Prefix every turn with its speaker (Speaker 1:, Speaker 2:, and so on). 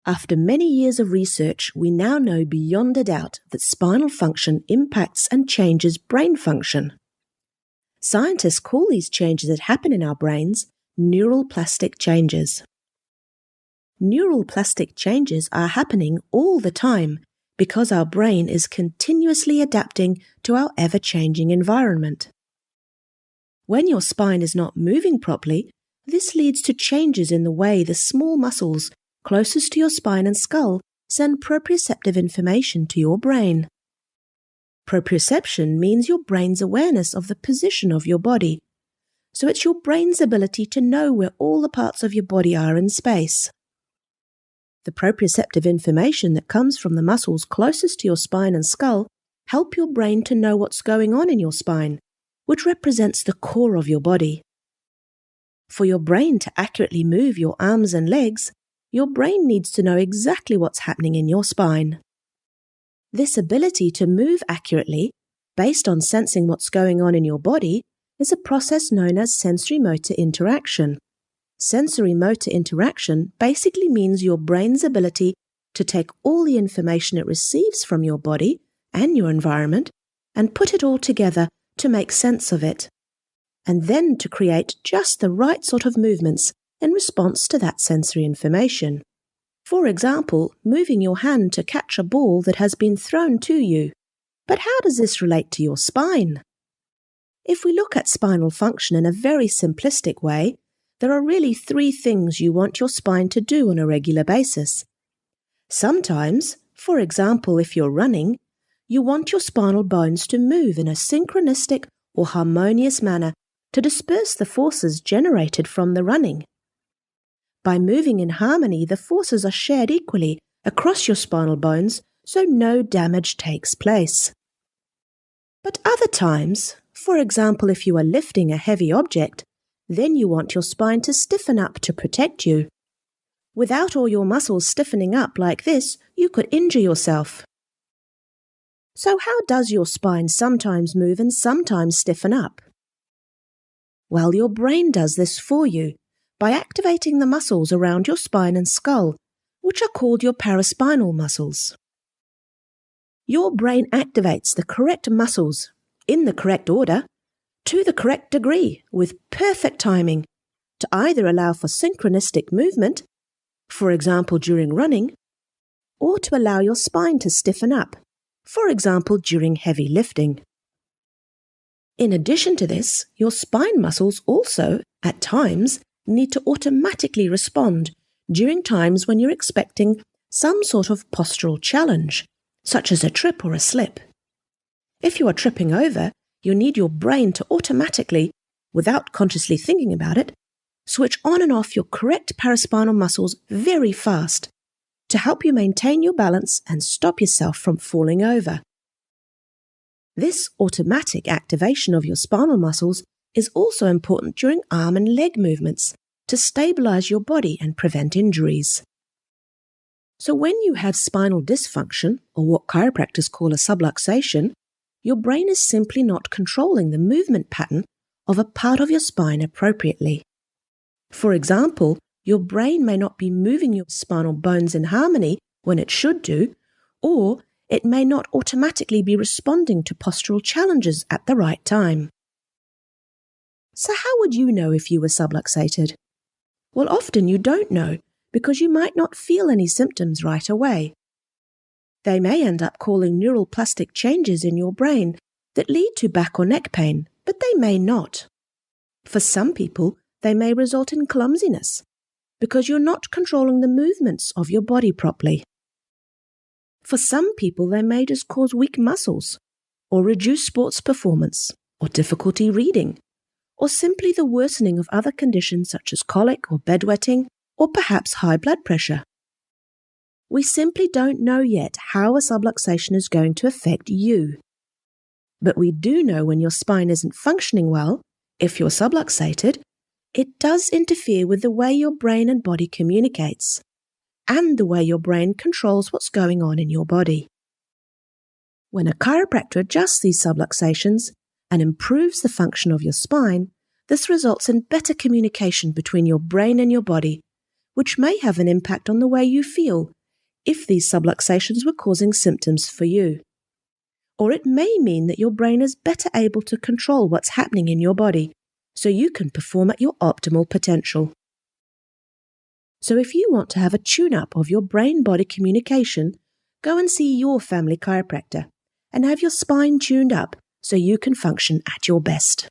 Speaker 1: After many years of research, we now know beyond a doubt that spinal function impacts and changes brain function. Scientists call these changes that happen in our brains neural plastic changes. Neural plastic changes are happening all the time because our brain is continuously adapting to our ever-changing environment. When your spine is not moving properly, this leads to changes in the way the small muscles closest to your spine and skull send proprioceptive information to your brain. Proprioception means your brain's awareness of the position of your body, so it's your brain's ability to know where all the parts of your body are in space. The proprioceptive information that comes from the muscles closest to your spine and skull help your brain to know what's going on in your spine, which represents the core of your body. For your brain to accurately move your arms and legs, your brain needs to know exactly what's happening in your spine. This ability to move accurately, based on sensing what's going on in your body, is a process known as sensory-motor interaction. Sensory-motor interaction basically means your brain's ability to take all the information it receives from your body and your environment and put it all together to make sense of it, and then to create just the right sort of movements in response to that sensory information. For example, moving your hand to catch a ball that has been thrown to you. But how does this relate to your spine? If we look at spinal function in a very simplistic way, there are really 3 things you want your spine to do on a regular basis. Sometimes, for example, if you're running, you want your spinal bones to move in a synchronistic or harmonious manner to disperse the forces generated from the running. By moving in harmony, the forces are shared equally across your spinal bones, so no damage takes place. But other times, for example, if you are lifting a heavy object, then you want your spine to stiffen up to protect you. Without all your muscles stiffening up like this, you could injure yourself. So how does your spine sometimes move and sometimes stiffen up? Well, your brain does this for you by activating the muscles around your spine and skull, which are called your paraspinal muscles. Your brain activates the correct muscles, in the correct order, to the correct degree, with perfect timing, to either allow for synchronistic movement, for example during running, or to allow your spine to stiffen up, for example during heavy lifting. In addition to this, your spine muscles also, at times, need to automatically respond during times when you're expecting some sort of postural challenge, such as a trip or a slip. If you are tripping over, you need your brain to automatically, without consciously thinking about it, switch on and off your correct paraspinal muscles very fast to help you maintain your balance and stop yourself from falling over. This automatic activation of your spinal muscles is also important during arm and leg movements to stabilize your body and prevent injuries. So when you have spinal dysfunction, or what chiropractors call a subluxation, your brain is simply not controlling the movement pattern of a part of your spine appropriately. For example, your brain may not be moving your spinal bones in harmony when it should do, or it may not automatically be responding to postural challenges at the right time. So how would you know if you were subluxated? Well, often you don't know because you might not feel any symptoms right away. They may end up causing neural plastic changes in your brain that lead to back or neck pain, but they may not. For some people, they may result in clumsiness because you're not controlling the movements of your body properly. For some people, they may just cause weak muscles, or reduce sports performance, or difficulty reading, or simply the worsening of other conditions such as colic or bedwetting, or perhaps high blood pressure. We simply don't know yet how a subluxation is going to affect you. But we do know when your spine isn't functioning well, if you're subluxated, it does interfere with the way your brain and body communicates, and the way your brain controls what's going on in your body. When a chiropractor adjusts these subluxations and improves the function of your spine, this results in better communication between your brain and your body, which may have an impact on the way you feel if these subluxations were causing symptoms for you. Or it may mean that your brain is better able to control what's happening in your body, so you can perform at your optimal potential. So if you want to have a tune-up of your brain-body communication, go and see your family chiropractor and have your spine tuned up so you can function at your best.